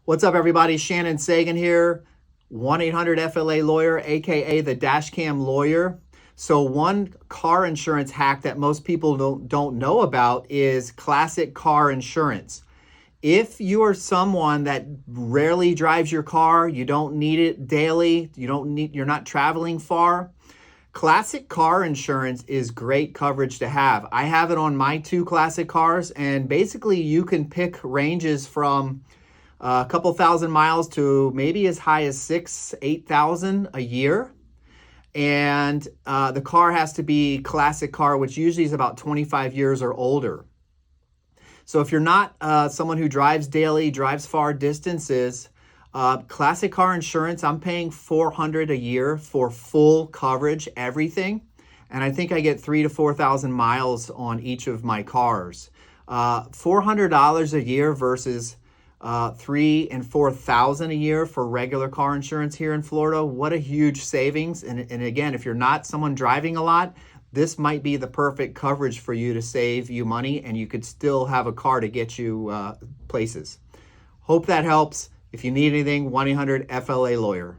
What's up, everybody? Shannon Sagan here, 1-800-FLA-LAWYER, aka the Dashcam Lawyer. So one car insurance hack that most people don't know about is classic car insurance. If you are someone that rarely drives your car, you don't need it daily, you're not traveling far, classic car insurance is great coverage to have. I have it on my two classic cars, and basically you can pick ranges from a couple thousand miles to maybe as high as 8,000 a year. And the car has to be classic car, which usually is about 25 years or older. So if you're not someone who drives daily, drives far distances, classic car insurance, I'm paying $400 a year for full coverage, everything. And I think I get 3,000 to 4,000 miles on each of my cars. $400 a year versus 3,000 and 4,000 a year for regular car insurance here in Florida. What a huge savings. And again, if you're not someone driving a lot, this might be the perfect coverage for you to save you money, and you could still have a car to get you places. Hope that helps. If you need anything, 1-800-FLA-LAWYER.